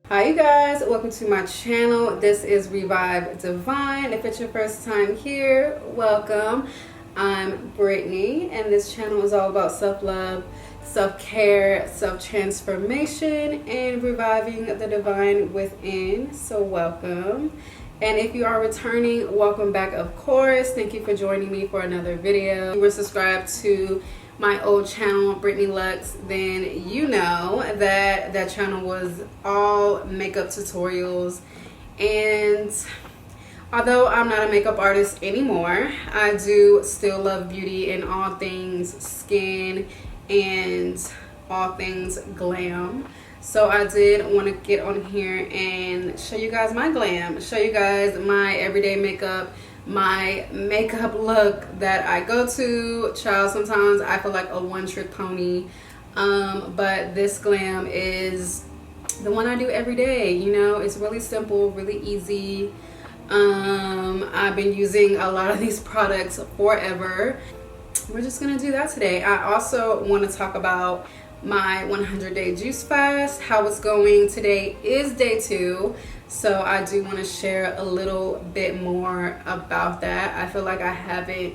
Hi you guys, welcome to my channel. This is Revive Divine. If it's your first time here, welcome. I'm Brittany and this channel is all about self-love, self-care, self-transformation, and reviving the divine within. So welcome. And if you are returning, welcome back, of course. Thank you for joining me for another video. If you were subscribed to my old channel, Brittany Lux, then you know that channel was all makeup tutorials. And although I'm not a makeup artist anymore, I do still love beauty and all things skin and all things glam. So I did want to get on here and show you guys my glam, show you guys my everyday makeup, my makeup look that I go to. Child, sometimes I feel like a one-trick pony, but this glam is the one I do every day. You know, it's really simple, really easy. I've been using a lot of these products forever. We're just gonna do that today. I also want to talk about my 100-day juice fast, how it's going. Today is day 2, so I do want to share a little bit more about that. I feel like I haven't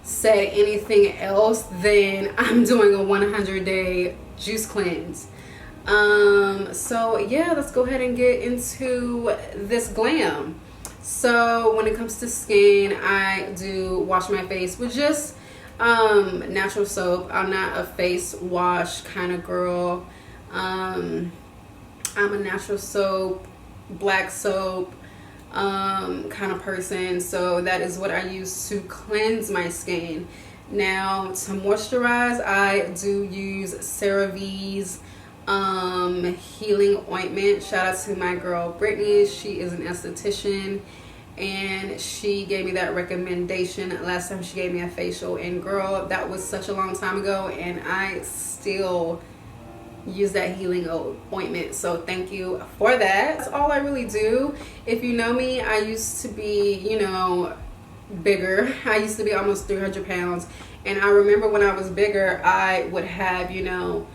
said anything else than I'm doing a 100-day juice cleanse. So yeah, let's go ahead and get into this glam. So when it comes to skin, I do wash my face with just natural soap. I'm not a face wash kind of girl. I'm a natural soap, black soap kind of person, so that is what I use to cleanse my skin. Now to moisturize, I do use CeraVe's healing ointment. Shout out to my girl Brittany. She is an esthetician and she gave me that recommendation last time she gave me a facial, and girl, that was such a long time ago and I still use that healing ointment, so thank you for that. That's all I really do. If you know me, I used to be, you know, bigger. I used to be almost 300 pounds, and I remember when I was bigger I would have, you know,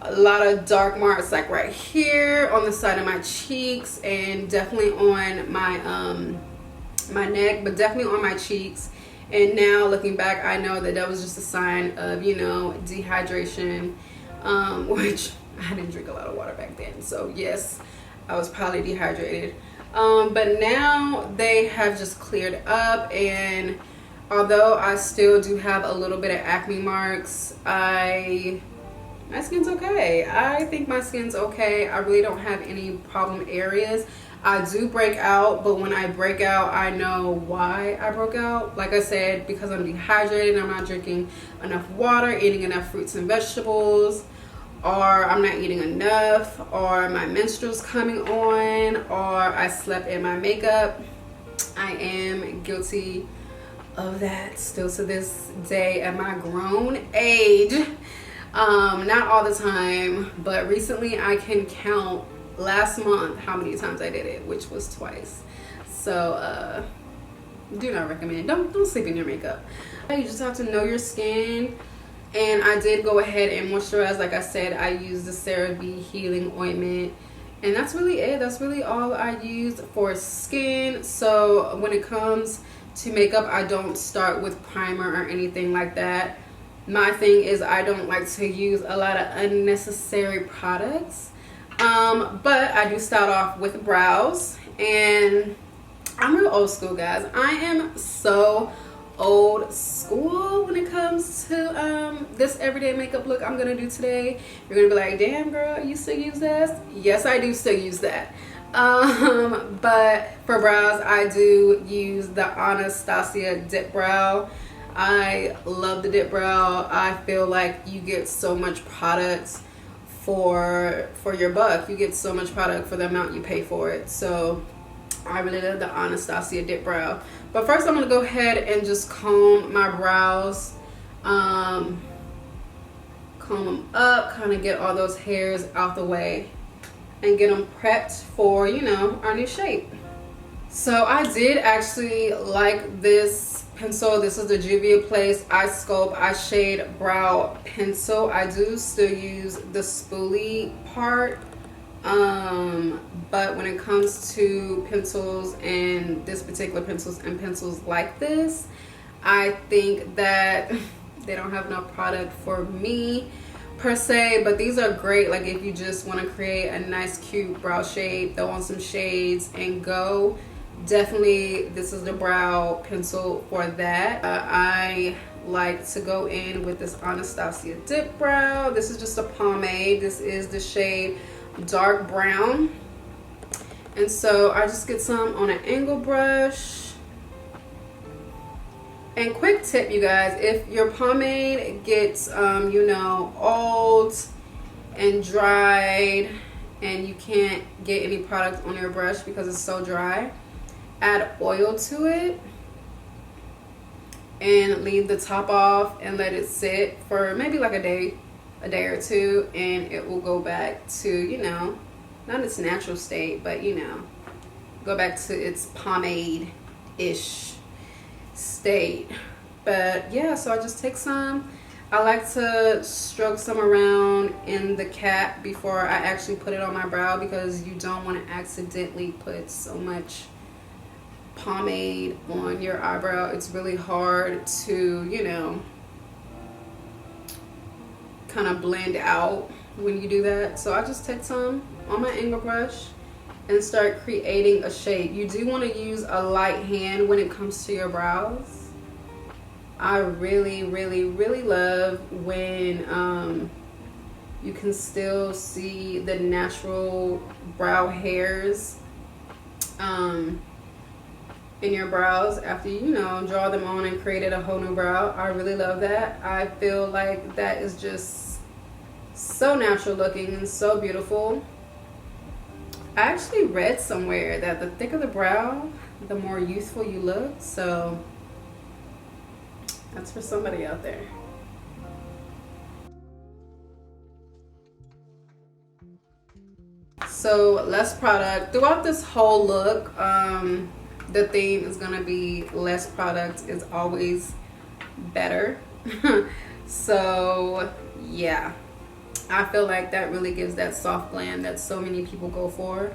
a lot of dark marks like right here on the side of my cheeks, and definitely on my neck, but definitely on my cheeks. And now looking back, I know that was just a sign of, you know, dehydration, which I didn't drink a lot of water back then, so yes, I was probably dehydrated. But now they have just cleared up, and although I still do have a little bit of acne marks, my skin's okay. I think my skin's okay. I really don't have any problem areas. I do break out, but when I break out, I know why I broke out. Like I said, because I'm dehydrated, I'm not drinking enough water, eating enough fruits and vegetables, or I'm not eating enough, or my menstrual's coming on, or I slept in my makeup. I am guilty of that still to this day at my grown age. Not all the time, but recently I can count last month how many times I did it, which was twice. So do not recommend. Don't sleep in your makeup. You just have to know your skin. And I did go ahead and moisturize. Like I said, I used the CeraVe healing ointment, and that's really it. That's really all I use for skin. So when it comes to makeup, I don't start with primer or anything like that. My thing is I don't like to use a lot of unnecessary products, but I do start off with brows. And I'm real old school, guys. I am so old school when it comes to this everyday makeup look I'm gonna do today. You're gonna be like, damn girl, you still use this? Yes, I do still use that. But for brows, I do use the Anastasia dip brow. I love the dip brow. I feel like you get so much product for your buck. You get so much product for the amount you pay for it. So I really love the Anastasia dip brow. But first I'm going to go ahead and just comb my brows. Comb them up, kind of get all those hairs out the way and get them prepped for, you know, our new shape. So I did actually like this pencil. This is the Juvia's Place Eye Sculpt Eye Shade Brow Pencil. I do still use the spoolie part But when it comes to pencils, and this particular pencils and pencils like this, I think that they don't have enough product for me per se. But these are great, like if you just want to create a nice cute brow shape, throw on some shades and go. Definitely this is the brow pencil for that. I like to go in with this Anastasia Dip Brow. This is just a pomade. This is the shade dark brown, and so I just get some on an angle brush. And quick tip, you guys, if your pomade gets you know, old and dried and you can't get any product on your brush because it's so dry, add oil to it and leave the top off and let it sit for maybe like a day or two, and it will go back to, you know, not its natural state, but you know, go back to its pomade-ish state. But yeah, so I just take some. I like to stroke some around in the cap before I actually put it on my brow, because you don't want to accidentally put so much pomade on your eyebrow. It's really hard to, you know, kind of blend out when you do that. So I just take some on my angle brush and start creating a shape. You do want to use a light hand when it comes to your brows. I really love when you can still see the natural brow hairs in your brows after you know, draw them on and created a whole new brow. I really love that. I feel like that is just so natural looking and so beautiful. I actually read somewhere that the thicker the brow, the more youthful you look. So that's for somebody out there. So less product throughout this whole look. The theme is gonna be less product is always better. So yeah, I feel like that really gives that soft glam that so many people go for.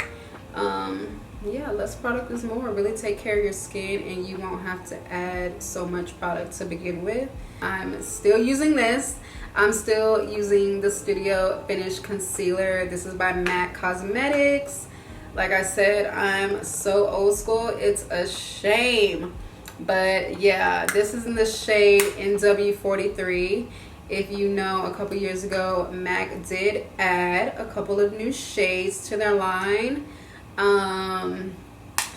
Yeah, less product is more. Really take care of your skin and you won't have to add so much product to begin with. I'm still using this. I'm still using the Studio Finish Concealer. This is by MAC Cosmetics. Like I said, I'm so old school, it's a shame. But yeah, this is in the shade NW43. If you know, a couple years ago, MAC did add a couple of new shades to their line.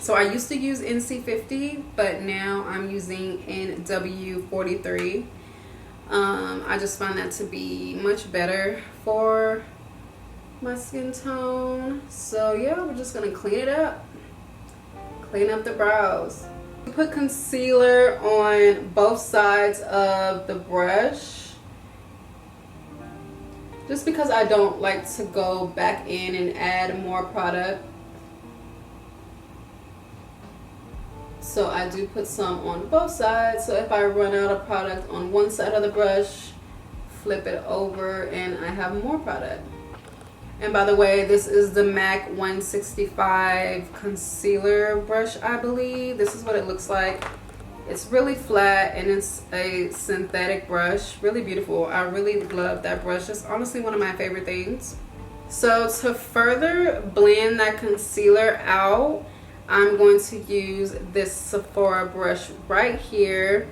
So I used to use NC50, but now I'm using NW43. I just find that to be much better for my skin tone. So yeah, we're just gonna clean it up, clean up the brows. Put concealer on both sides of the brush, just because I don't like to go back in and add more product. So I do put some on both sides, so if I run out of product on one side of the brush, flip it over and I have more product. And by the way, this is the MAC 165 concealer brush, I believe. This is what it looks like. It's really flat and it's a synthetic brush. Really beautiful. I really love that brush. It's honestly one of my favorite things. So to further blend that concealer out, I'm going to use this Sephora brush right here.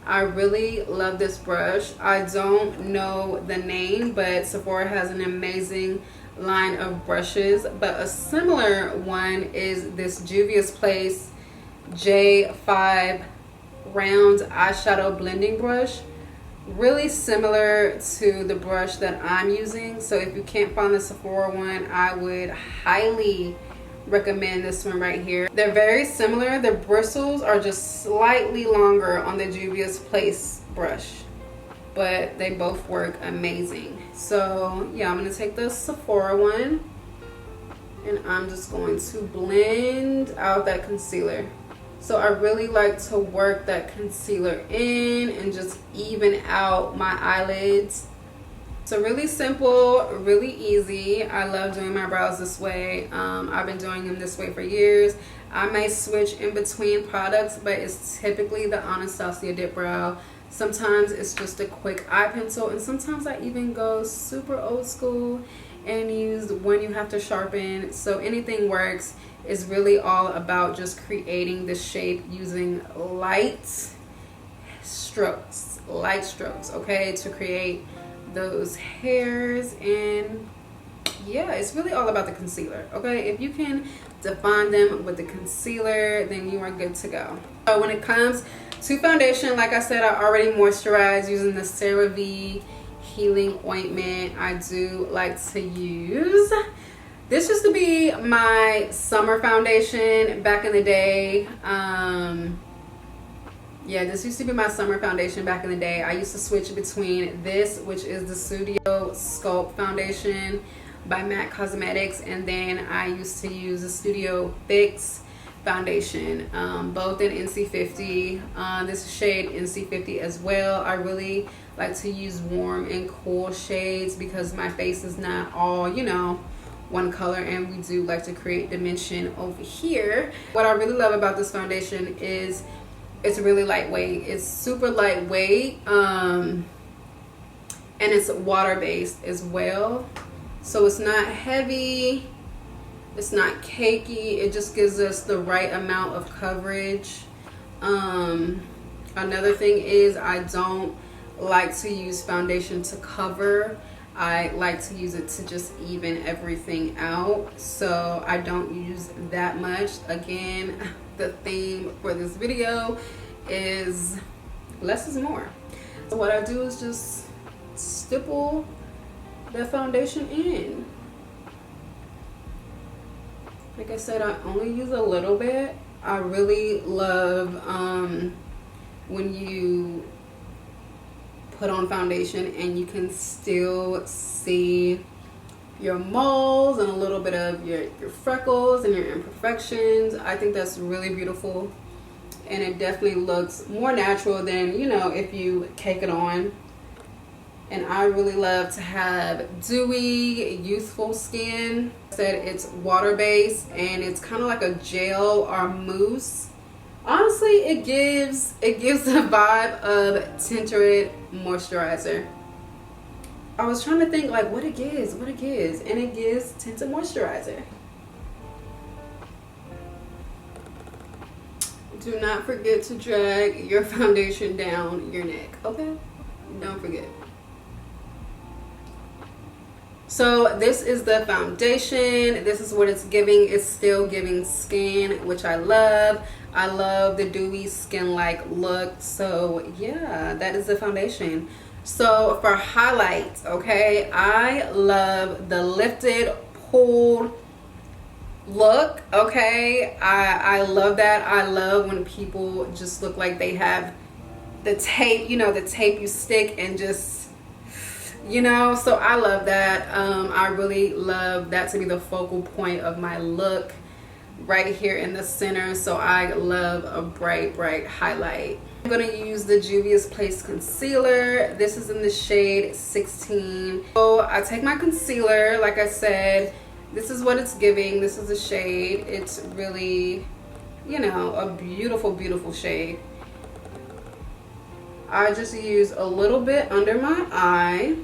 I really love this brush. I don't know the name, but Sephora has an amazing line of brushes. But a similar one is this Juvia's Place J5 round eyeshadow blending brush. Really similar to the brush that I'm using. So if you can't find the Sephora one, I would highly recommend this one right here. They're very similar. The bristles are just slightly longer on the Juvia's Place brush, but they both work amazing. So yeah, I'm gonna take the Sephora one and I'm just going to blend out that concealer. So I really like to work that concealer in and just even out my eyelids So really simple, really easy. I love doing my brows this way. I've been doing them this way for years. I may switch in between products, but it's typically the Anastasia Dip Brow. Sometimes it's just a quick eye pencil, and sometimes I even go super old school and use one you have to sharpen. So anything works. It's really all about just creating the shape using light strokes, okay, to create those hairs. And yeah, it's really all about the concealer, okay? If you can define them with the concealer, then you are good to go. So when it comes to foundation, like I said, I already moisturized using the CeraVe healing ointment. I do like to use this used to be my summer foundation back in the day. Yeah, this used to be my summer foundation back in the day. I used to switch between this, which is the Studio Sculpt foundation by MAC Cosmetics, and then I used to use the Studio Fix foundation, both in NC50. This shade NC50 as well. I really like to use warm and cool shades because my face is not all, you know, one color, and we do like to create dimension over here. What I really love about this foundation is it's really lightweight. It's super lightweight, and it's water-based as well. So it's not heavy, it's not cakey. It just gives us the right amount of coverage. Another thing is I don't like to use foundation to cover. I like to use it to just even everything out. So I don't use that much. Again, the theme for this video is less is more. So what I do is just stipple the foundation in. Like I said, I only use a little bit. I really love when you put on foundation and you can still see your moles and a little bit of your freckles and your imperfections. I think that's really beautiful, and it definitely looks more natural than, you know, if you cake it on. And I really love to have dewy, youthful skin. I said it's water-based and it's kind of like a gel or mousse. Honestly, it gives the vibe of tinted moisturizer. I was trying to think like what it gives, and it gives tinted moisturizer. Do not forget to drag your foundation down your neck, okay? Don't forget. So this is the foundation. This is what it's giving. It's still giving skin, which I love. I love the dewy skin-like look. So yeah, that is the foundation. So for highlights, okay, I love the lifted, pulled look, okay? I love that. I love when people just look like they have the tape, you know, the tape you stick and just, you know, so I love that. I really love that to be the focal point of my look right here in the center. So I love a bright highlight. I'm going to use the Juvia's Place concealer. This is in the shade 16. So I take my concealer, like I said, this is what it's giving. This is the shade. It's really, you know, a beautiful shade. I just use a little bit under my eye,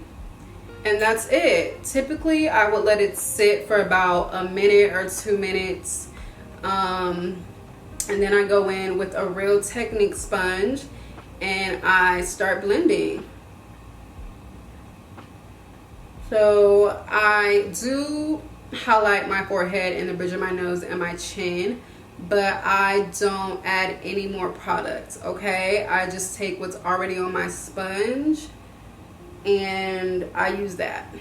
and that's it. Typically I would let it sit for about a minute or 2 minutes, and then I go in with a Real Technique sponge and I start blending. So I do highlight my forehead and the bridge of my nose and my chin, but I don't add any more products, okay? I just take what's already on my sponge and I use that.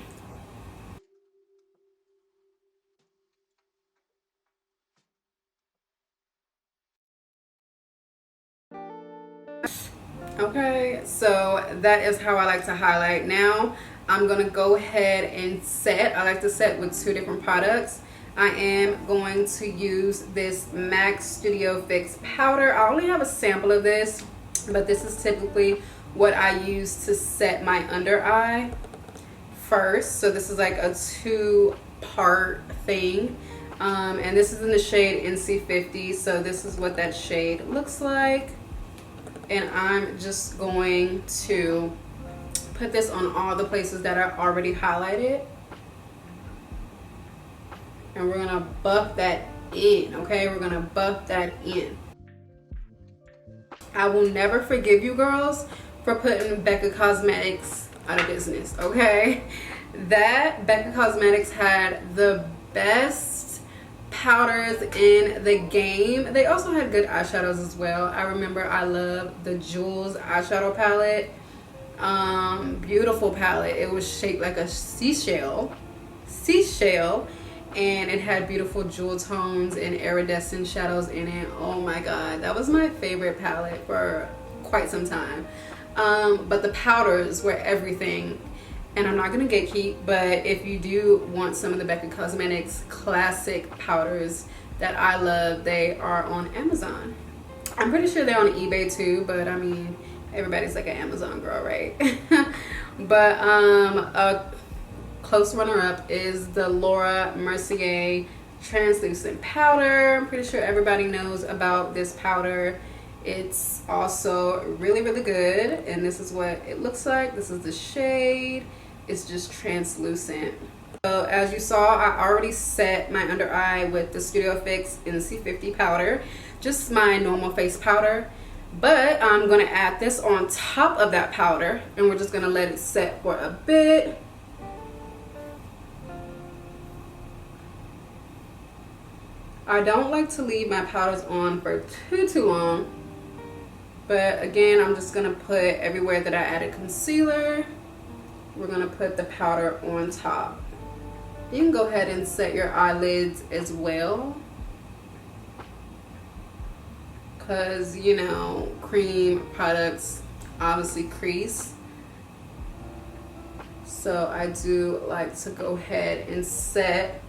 Okay, so that is how I like to highlight. Now I'm gonna go ahead and set. I like to set with 2 different products. I am going to use this MAC Studio Fix powder. I only have a sample of this, but this is typically what I use to set my under eye first. So this is like a 2-part thing. And this is in the shade NC50. So this is what that shade looks like. And I'm just going to put this on all the places that are already highlighted. And we're gonna buff that in, okay? We're gonna buff that in. I will never forgive you girls for putting Becca Cosmetics out of business, okay? That Becca Cosmetics had the best powders in the game. They also had good eyeshadows as well. I remember I loved the Jules eyeshadow palette. Beautiful palette. It was shaped like a seashell, and it had beautiful jewel tones and iridescent shadows in it. Oh my god, that was my favorite palette for quite some time. But the powders were everything. And I'm not gonna gatekeep, but if you do want some of the Becca Cosmetics classic powders that I love, they are on Amazon. I'm pretty sure they're on eBay too, but I mean, everybody's like an Amazon girl, right? But a close runner-up is the Laura Mercier translucent powder. I'm pretty sure everybody knows about this powder. It's also really, really good, and this is what it looks like. This is the shade. It's just translucent. So as you saw, I already set my under eye with the Studio Fix NC50 powder, just my normal face powder. But I'm gonna add this on top of that powder, and we're just gonna let it set for a bit. I don't like to leave my powders on for too long. But again, I'm just gonna put everywhere that I added concealer, we're gonna put the powder on top. You can go ahead and set your eyelids as well, because you know, cream products obviously crease. So I do like to go ahead and set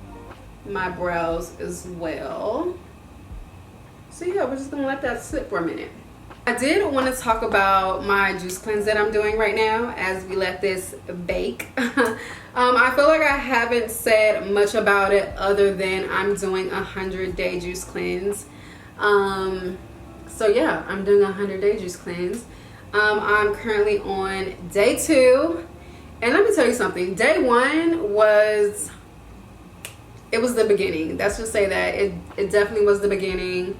my brows as well. So yeah, we're just gonna let that sit for a minute. I did want to talk about my juice cleanse that I'm doing right now as we let this bake. I feel like I haven't said much about it other than I'm doing a 100-day juice cleanse. So yeah, I'm doing a 100-day juice cleanse. I'm currently on day 2, and let me tell you something. Day 1 was, it was the beginning. Let's just say that it definitely was the beginning.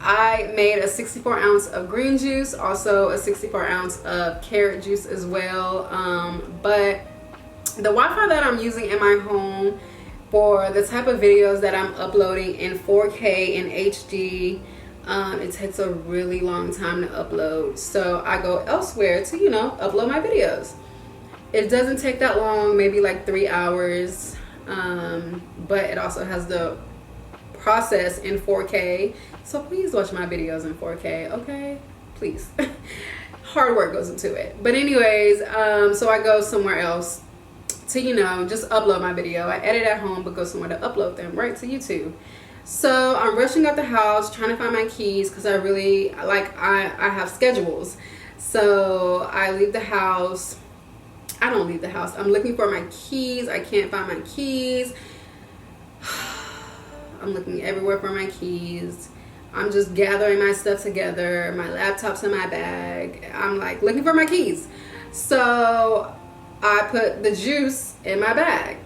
I made a 64 ounce of green juice, also a 64 ounce of carrot juice as well. But the Wi-Fi that I'm using in my home for the type of videos that I'm uploading in 4K and HD, it takes a really long time to upload. So I go elsewhere to, you know, upload my videos. It doesn't take that long, maybe like 3 hours. But it also has the process in 4K. So please watch my videos in 4K, okay? Please. Hard work goes into it. But anyways, so I go somewhere else to, you know, just upload my video. I edit at home, but go somewhere to upload them, right, to YouTube. So I'm rushing out the house, trying to find my keys, because I really, like, I have schedules. So I leave the house. I don't leave the house. I'm looking for my keys. I can't find my keys. I'm looking everywhere for my keys. I'm just gathering my stuff together. My laptop's in my bag. I'm like looking for my keys. So I put the juice in my bag,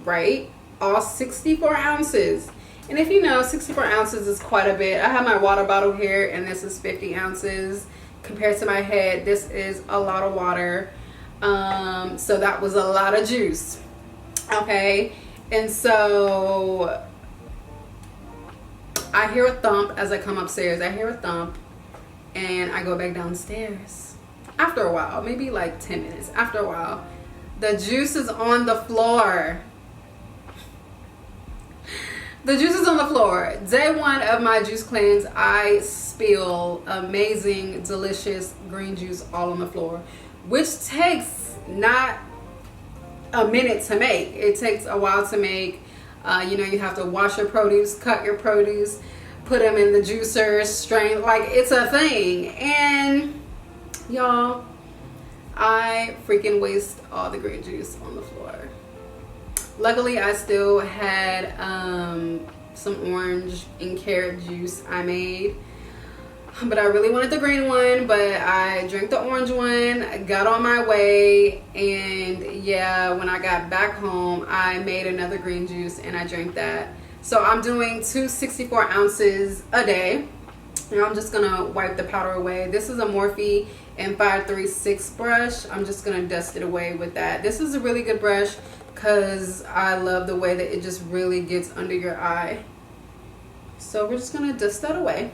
right? All 64 ounces. And if you know, 64 ounces is quite a bit. I have my water bottle here, and this is 50 ounces. Compared to my head, this is a lot of water. So that was a lot of juice. Okay. And so I hear a thump as I come upstairs. I hear a thump, and I go back downstairs. After a while, maybe like 10 minutes. After a while, the juice is on the floor. The juice is on the floor. Day 1 of my juice cleanse, I spill amazing, delicious green juice all on the floor, which takes not a minute to make. It takes a while to make. You know, you have to wash your produce, cut your produce, put them in the juicer, strain, like it's a thing. And Y'all, I freaking waste all the green juice on the floor. Luckily, I still had some orange and carrot juice I made. But I really wanted the green one, but I drank the orange one, got on my way, and yeah, when I got back home, I made another green juice and I drank that. So I'm doing 2 64 ounces a day. And I'm just gonna wipe the powder away. This is a Morphe M536 brush. I'm just gonna dust it away with that. This is a really good brush because I love the way that it just really gets under your eye. So we're just gonna dust that away.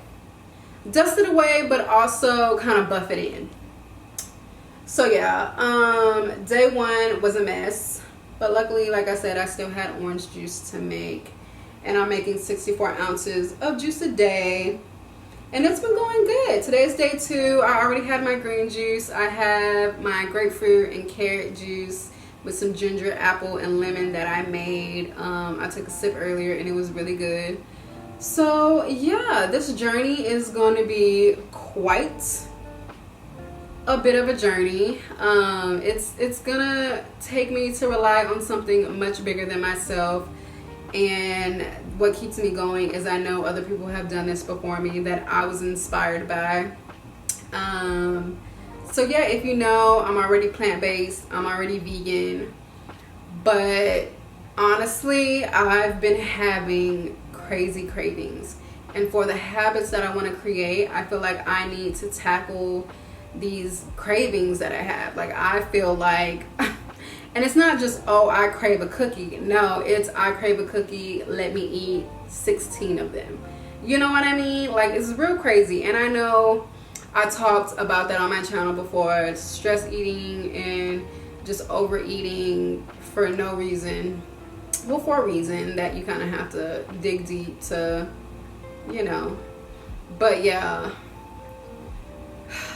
Dust it away, but also kind of buff it in. So yeah, day one was a mess, but luckily, like I said, I still had orange juice to make, and I'm making 64 ounces of juice a day, and it's been going good. Today's day 2. I already had my green juice. I have my grapefruit and carrot juice with some ginger, apple, and lemon that I made. I took a sip earlier and it was really good. So yeah, this journey is going to be quite a bit of a journey. It's gonna take me to rely on something much bigger than myself, and what keeps me going is I know other people have done this before me that I was inspired by. So yeah, if you know, I'm already plant-based, I'm already vegan, but honestly, I've been having crazy cravings, and for the habits that I want to create, I feel like I need to tackle these cravings that I have. Like, I feel like and it's not just, oh, I crave a cookie. No, it's I crave a cookie, let me eat 16 of them. You know what I mean? Like, it's real crazy. And I know I talked about that on my channel before, stress eating and just overeating for no reason. Well, for a reason that you kind of have to dig deep to, you know. But yeah,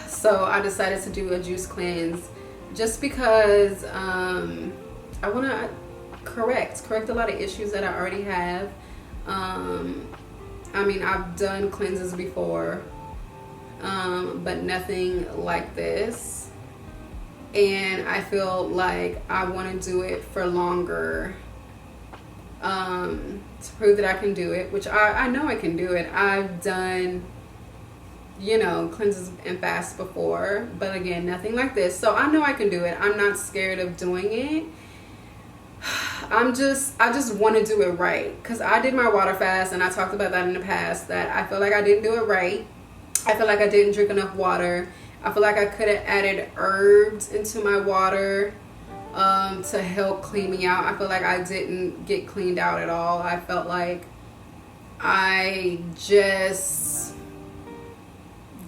so I decided to do a juice cleanse just because I want to correct a lot of issues that I already have. I mean, I've done cleanses before, but nothing like this, and I feel like I want to do it for longer. To prove that I can do it, which I know I can do it. I've done, you know, cleanses and fasts before, but again, nothing like this. So I know I can do it. I'm not scared of doing it. I just want to do it right, because I did my water fast, and I talked about that in the past, that I feel like I didn't do it right. I feel like I didn't drink enough water. I feel like I could have added herbs into my water to help clean me out. I feel like I didn't get cleaned out at all. I felt like I just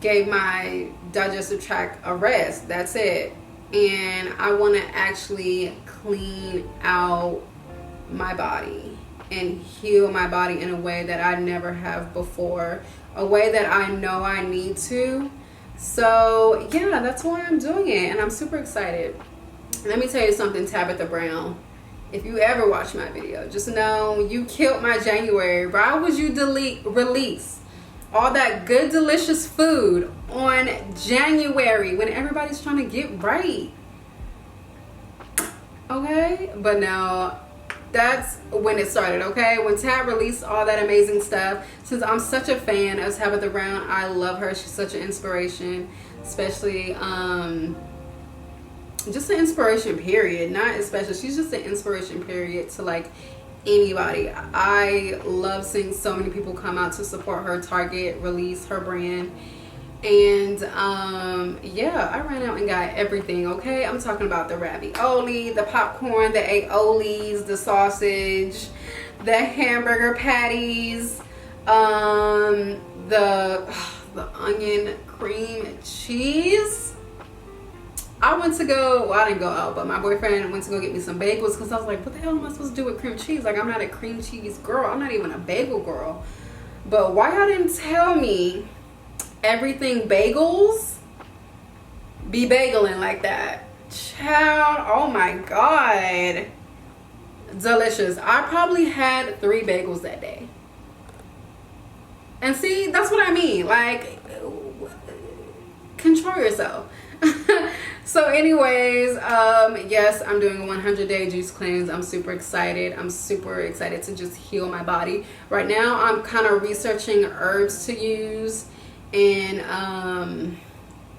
gave my digestive tract a rest. That's it. And I want to actually clean out my body and heal my body in a way that I never have before, a way that I know I need to. So yeah, that's why I'm doing it, and I'm super excited. Let me tell you something, Tabitha Brown. If you ever watch my video, just know you killed my January. Why would you release all that good, delicious food on January when everybody's trying to get right? Okay? But no, that's when it started, okay? When Tab released all that amazing stuff, since I'm such a fan of Tabitha Brown, I love her. She's such an inspiration, especially just an inspiration period, not especially, she's just an inspiration period to like anybody. I love seeing so many people come out to support her, Target, release her brand. And yeah, I ran out and got everything, okay? I'm talking about the ravioli, the popcorn, the aiolis, the sausage, the hamburger patties, the onion cream cheese. I went to go, well, I didn't go out, but my boyfriend went to go get me some bagels, because I was like, what the hell am I supposed to do with cream cheese? Like, I'm not a cream cheese girl. I'm not even a bagel girl. But why y'all didn't tell me everything bagels be bageling like that? Child, oh my God. Delicious. I probably had 3 bagels that day. And see, that's what I mean. Like, control yourself. So anyways, yes, I'm doing a 100-day juice cleanse. I'm super excited. I'm super excited to just heal my body. Right now, I'm kind of researching herbs to use. And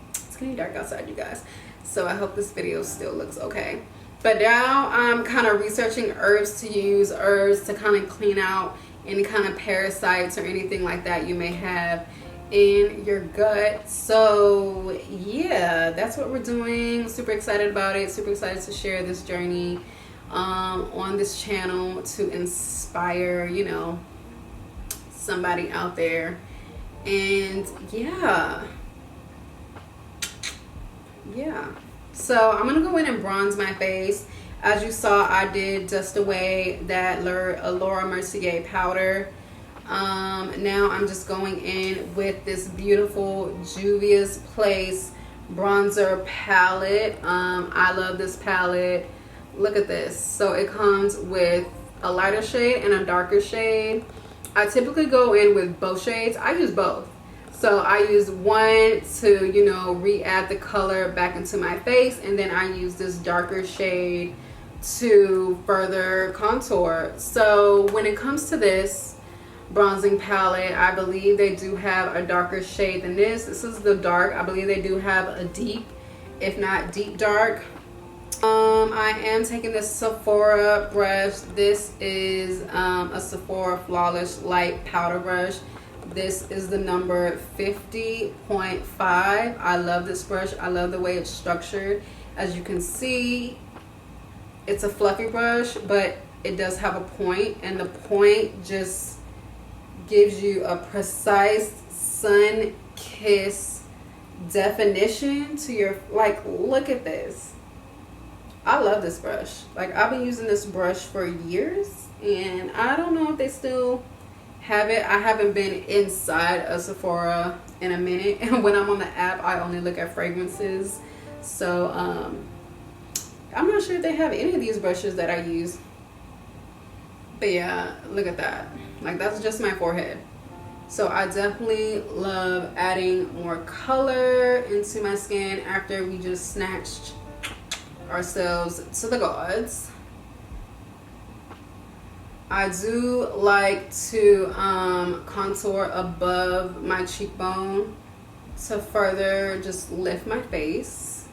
it's getting dark outside, you guys. So I hope this video still looks okay. But now I'm kind of researching herbs to use, herbs to kind of clean out any kind of parasites or anything like that you may have in your gut. So yeah, that's what we're doing. Super excited about it. Super excited to share this journey on this channel to inspire, you know, somebody out there. And yeah, so I'm gonna go in and bronze my face. As you saw, I did dust away that Laura Mercier powder. Now I'm just going in with this beautiful Juvia's Place bronzer palette. I love this palette. Look at this. So it comes with a lighter shade and a darker shade. I typically go in with both shades. I use both. So I use one to, you know, re-add the color back into my face, and then I use this darker shade to further contour. So when it comes to this bronzing palette, I believe they do have a darker shade than this. This is the dark. I believe they do have a deep, if not deep dark. I am taking this Sephora brush. This is a Sephora Flawless Light Powder Brush. This is the number 50.5. I love this brush. I love the way it's structured. As you can see, it's a fluffy brush, but it does have a point, and the point just gives you a precise sun-kissed definition to your, like, look at this. I love this brush. Like, I've been using this brush for years, and I don't know if they still have it. I haven't been inside a Sephora in a minute, and when I'm on the app, I only look at fragrances. So I'm not sure if they have any of these brushes that I use. But yeah, look at that. Like, that's just my forehead. So I definitely love adding more color into my skin after we just snatched ourselves to the gods. I do like to contour above my cheekbone to further just lift my face.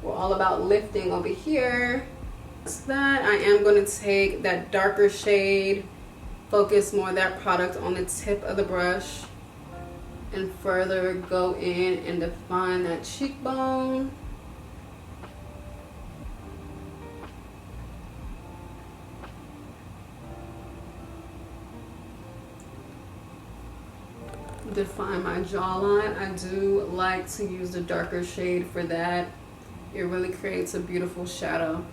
We're all about lifting over here. So that I am going to take that darker shade, focus more of that product on the tip of the brush, and further go in and define that cheekbone. Define my jawline. I do like to use the darker shade for that. It really creates a beautiful shadow.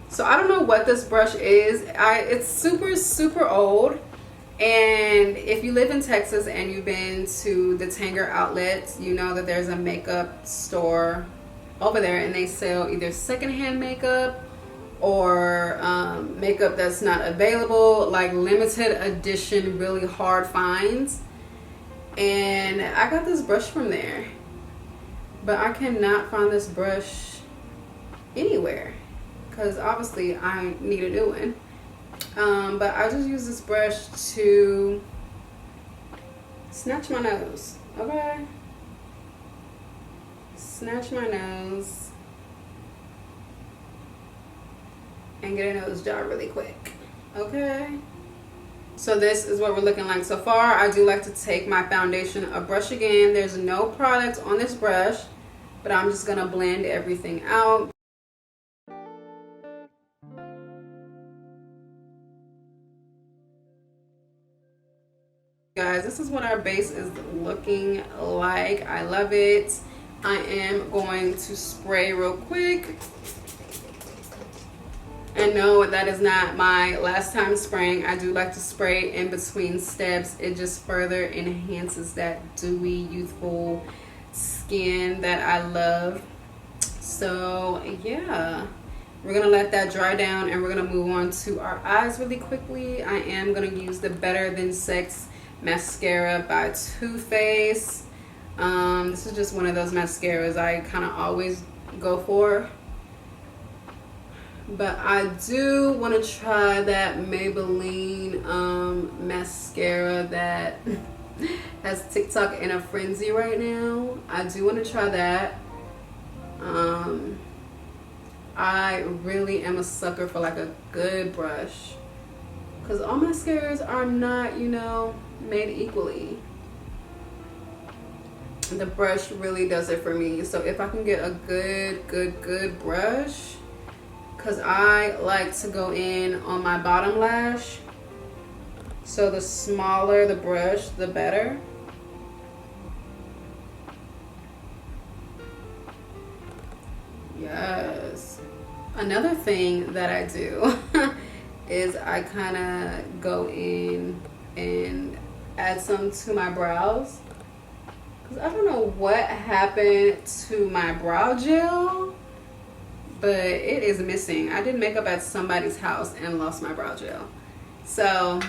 So I don't know what this brush is. It's super old, and if you live in Texas and you've been to the Tanger outlets, you know that there's a makeup store over there, and they sell either secondhand makeup or makeup that's not available, like limited edition, really hard finds. And I got this brush from there, but I cannot find this brush anywhere because obviously I need a new one. But I just use this brush to snatch my nose. Okay, snatch my nose and get a nose job really quick. Okay, so this is what we're looking like so far. I do like to take my foundation, a brush again. There's no product on this brush, but I'm just gonna blend everything out. Guys, this is what our base is looking like. I love it. I am going to spray real quick. And no, that is not my last time spraying. I do like to spray in between steps. It just further enhances that dewy, youthful skin that I love. So yeah, we're gonna let that dry down, and we're gonna move on to our eyes really quickly. I am gonna use the Better Than Sex mascara by Too Faced. This is just one of those mascaras I kind of always go for. But I do want to try that Maybelline mascara that has TikTok in a frenzy right now. I do want to try that. I really am a sucker for like a good brush, because all mascaras are not, you know, made equally. The brush really does it for me. So if I can get a good brush, because I like to go in on my bottom lash, so the smaller the brush, the better. Yes. Another thing that I do is I kind of go in and add some to my brows, because I don't know what happened to my brow gel, but it is missing. I did makeup at somebody's house and lost my brow gel. So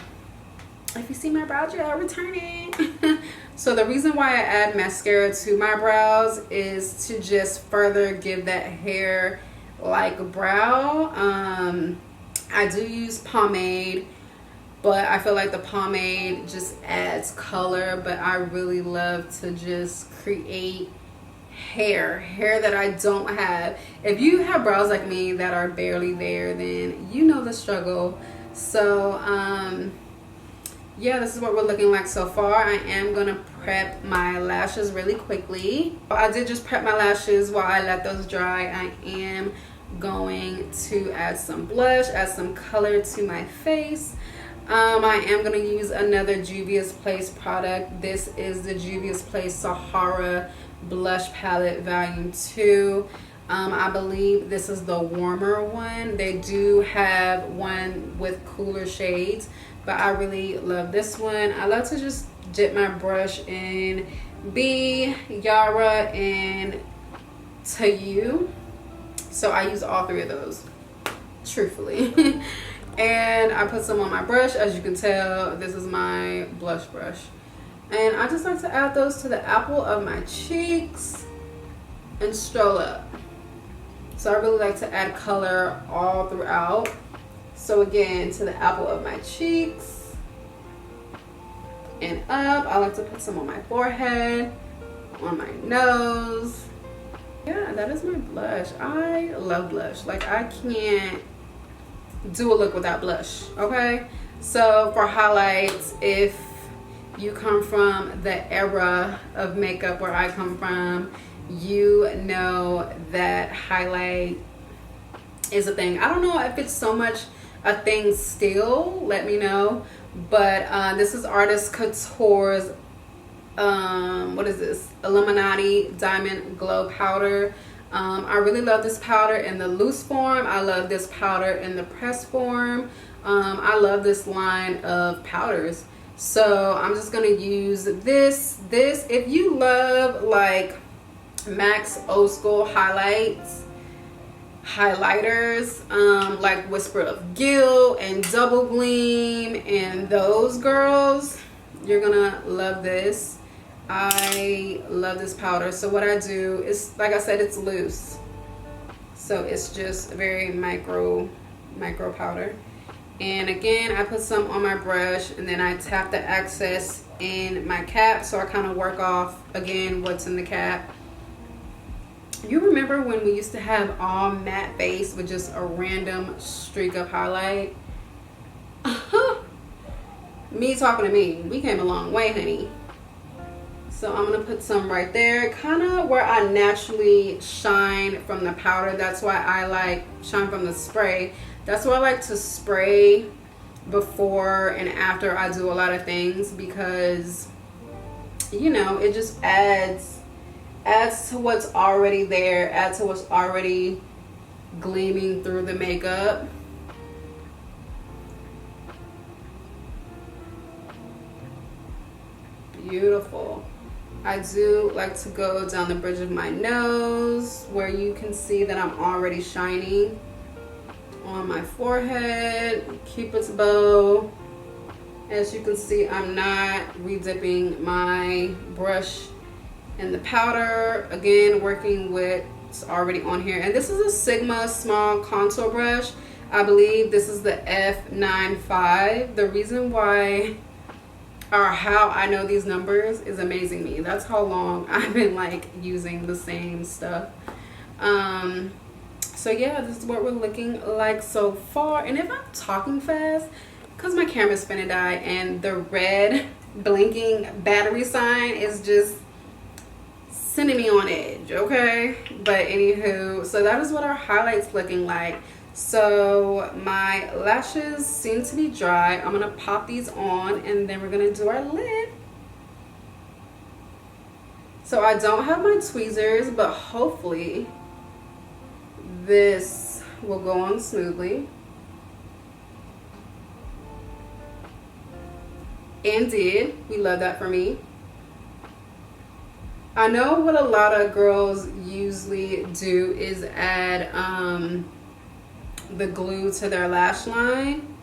if you see my brow gel, return it. So the reason why I add mascara to my brows is to just further give that hair like brow. I do use pomade, but I feel like the pomade just adds color, but I really love to just create hair that I don't have. If you have brows like me that are barely there, then you know the struggle. So yeah, this is what we're looking like so far. I am gonna prep my lashes really quickly. I did just prep my lashes while I let those dry. I am going to add some blush, add some color to my face. I am going to use another Juvia's Place product. This is the Juvia's Place Sahara Blush Palette Volume 2. I believe this is the warmer one. They do have one with cooler shades, but I really love this one. I love to just dip my brush in B, Yara, and To You. So I use all three of those, truthfully. And I put some on my brush. As you can tell, this is my blush brush. And I just like to add those to the apple of my cheeks and stroll up. So I really like to add color all throughout. So again, to the apple of my cheeks and up. I like to put some on my forehead, on my nose. Yeah, that is my blush. I love blush. Like, I can't do a look without blush, okay? So for highlights, if you come from the era of makeup where I come from, you know that highlight is a thing. I don't know if it's so much a thing still, let me know. But this is Artist Couture's what is this, Illuminati Diamond Glow Powder. I really love this powder in the loose form. I love this powder in the press form. I love this line of powders. So I'm just gonna use this. If you love like MAC's old school highlighters, like Whisper of Guilt and Double Gleam and those girls, you're gonna love this. I love this powder. So what I do is, like I said, it's loose, so it's just very micro powder. And again, I put some on my brush, and then I tap the excess in my cap, so I kind of work off again what's in the cap. You remember when we used to have all matte base with just a random streak of highlight? Me talking to me. We came a long way, honey. So I'm gonna put some right there, kind of where I naturally shine from the powder. That's why I like shine from the spray. That's why I like to spray before and after I do a lot of things, because, you know, it just adds to what's already there, adds to what's already gleaming through the makeup. Beautiful. I do like to go down the bridge of my nose where you can see that I'm already shining. On my forehead, Cupid's bow. As you can see, I'm not redipping my brush And the powder, again, working with, it's already on here. And this is a Sigma small contour brush. I believe this is the F95. The reason why or how I know these numbers is amazing me. That's how long I've been like using the same stuff. So yeah, this is what we're looking like so far. And if I'm talking fast, because my camera's finna die and the red blinking battery sign is just sending me on edge, okay? But anywho, so that is what our highlights looking like. So my lashes seem to be dry. I'm gonna pop these on and then we're gonna do our lid. So I don't have my tweezers, but hopefully this will go on smoothly. And did. We love that for me. I know what a lot of girls usually do is add the glue to their lash line.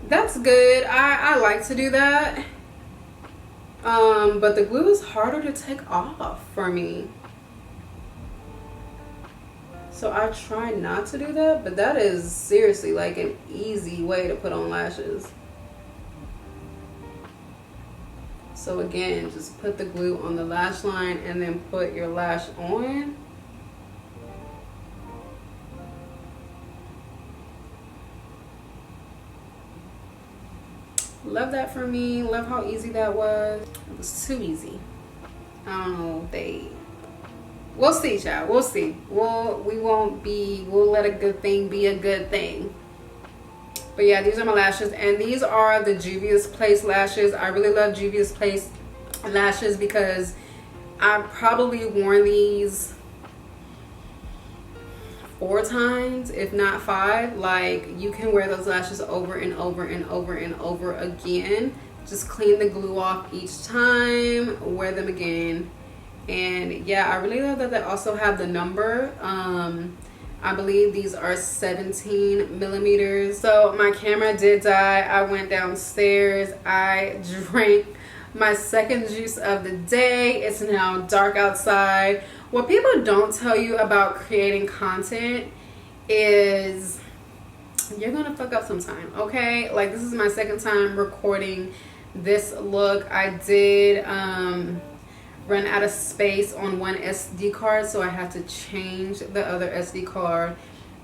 That's good. I like to do that. But the glue is harder to take off for me. So I try not to do that, but that is seriously like an easy way to put on lashes. So again, just put the glue on the lash line and then put your lash on. Love that for me. Love how easy that was. It was too easy. I don't know. We'll see, child. We'll see. We'll let a good thing be a good thing. But yeah, these are my lashes, and these are the Juvia's Place lashes. I really love Juvia's Place lashes because I've probably worn these 4 times, if not 5. Like, you can wear those lashes over and over and over and over again. Just clean the glue off each time, wear them again. And yeah, I really love that they also have the number. I believe these are 17 millimeters. So my camera did die. I went downstairs. I drank my second juice of the day. It's now dark outside. What people don't tell you about creating content is you're gonna fuck up sometime, okay? Like, this is my second time recording this look. I did run out of space on one SD card, so I had to change the other SD card,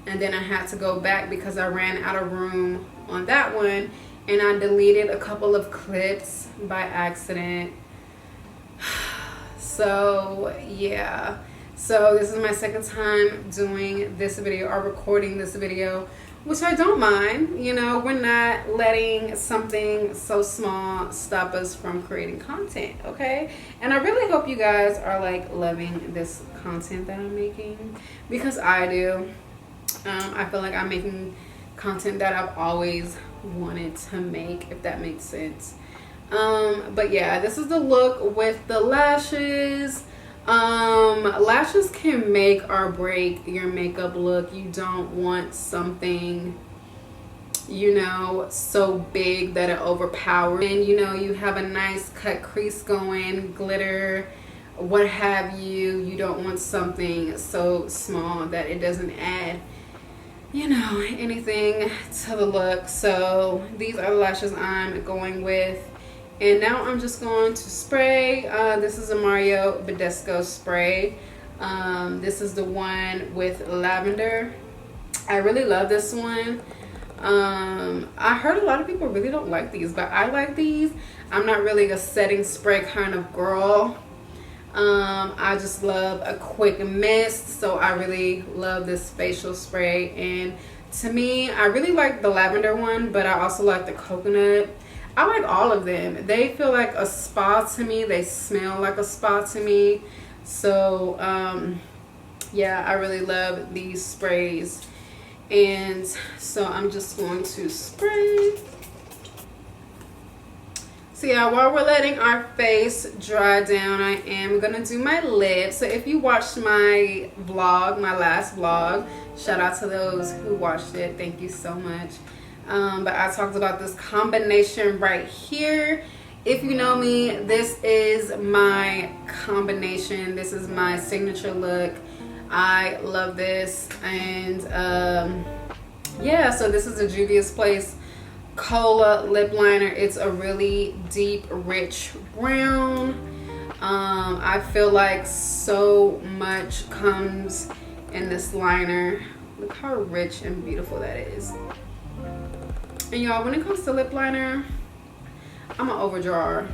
and then I had to go back because I ran out of room on that one, and I deleted a couple of clips by accident. So yeah, so this is my second time doing this video or recording this video, which I don't mind. You know, we're not letting something so small stop us from creating content, okay? And I really hope you guys are like loving this content that I'm making, because I do. I feel like I'm making content that I've always wanted to make, if that makes sense. But yeah, this is the look with the lashes. Lashes can make or break your makeup look. You don't want something, you know, so big that it overpowers, and you know, you have a nice cut crease going, glitter, what have you. You don't want something so small that it doesn't add, you know, anything to the look. So these are the lashes I'm going with. And now I'm just going to spray. This is a Mario Badescu spray. This is the one with lavender. I really love this one. I heard a lot of people really don't like these, but I like these. I'm not really a setting spray kind of girl. I just love a quick mist, so I really love this facial spray. And to me, I really like the lavender one, but I also like the coconut. I like all of them. They feel like a spa to me. They smell like a spa to me. So yeah, I really love these sprays. And so I'm just going to spray. So yeah, while we're letting our face dry down, I am gonna do my lips. So if you watched my vlog, my last vlog, shout out to those who watched it. Thank you so much. But I talked about this combination right here, If you know me, this is my combination. This is my signature look. I love this. And yeah, so this is a Juvia's Place Cola lip liner. It's a really deep, rich brown. I feel like so much comes in this liner. Look how rich and beautiful that is. And y'all, when it comes to lip liner, I'm an overdrawer.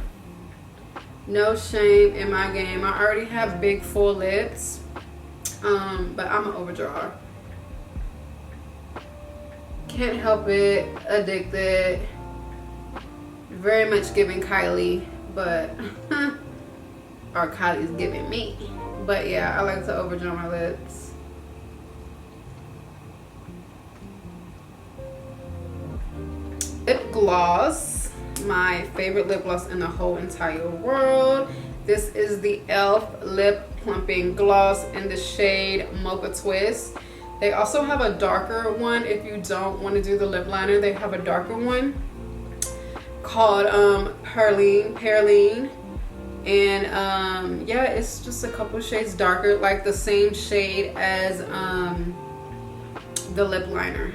No shame in my game. I already have big full lips, but I'm an overdrawer. Can't help it. Addicted. Very much giving Kylie, but or Kylie's giving me. But yeah, I like to overdraw my lips. Lip gloss, my favorite lip gloss in the whole entire world. This is the e.l.f. Lip Plumping Gloss in the shade Mocha Twist. They also have a darker one. If you don't want to do the lip liner, they have a darker one called Pearline. And yeah, it's just a couple shades darker, like the same shade as the lip liner.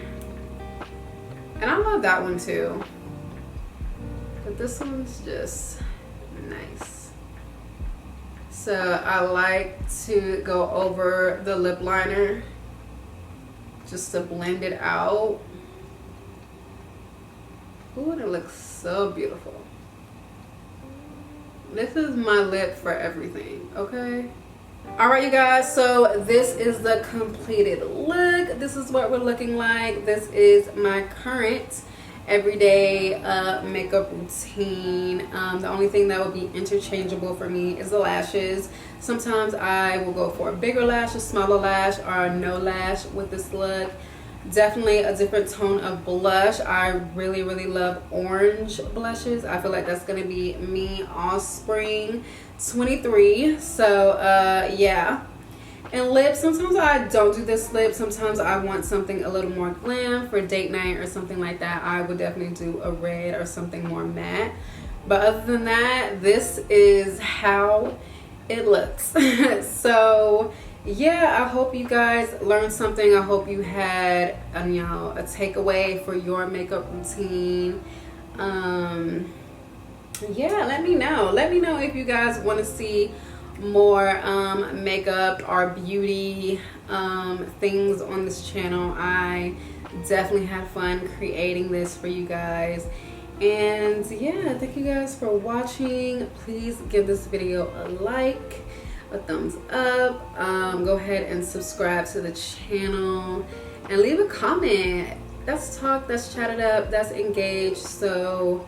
And I love that one too. But this one's just nice. So I like to go over the lip liner just to blend it out. Ooh, and it looks so beautiful. This is my lip for everything, okay? All right, you guys, so this is the completed look. This is what we're looking like. This is my current everyday makeup routine. The only thing that will be interchangeable for me is the lashes. Sometimes I will go for a bigger lash, a smaller lash, or no lash with this look. Definitely a different tone of blush. I really love orange blushes. I feel like that's gonna be me all spring 23. So yeah. And lips, sometimes I don't do this lip. Sometimes I want something a little more glam for date night or something like that. I would definitely do a red or something more matte. But other than that, this is how it looks. So yeah, I hope you guys learned something. I hope you had you know, a takeaway for your makeup routine. Yeah, let me know if you guys want to see more makeup or beauty things on this channel. I definitely had fun creating this for you guys. And yeah, thank you guys for watching. Please give this video a like, a thumbs up. Go ahead and subscribe to the channel and leave a comment. Let's talk, let's chat it up, let's engage. So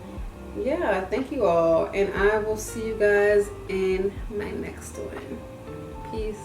yeah, thank you all, and I will see you guys in my next one. Peace.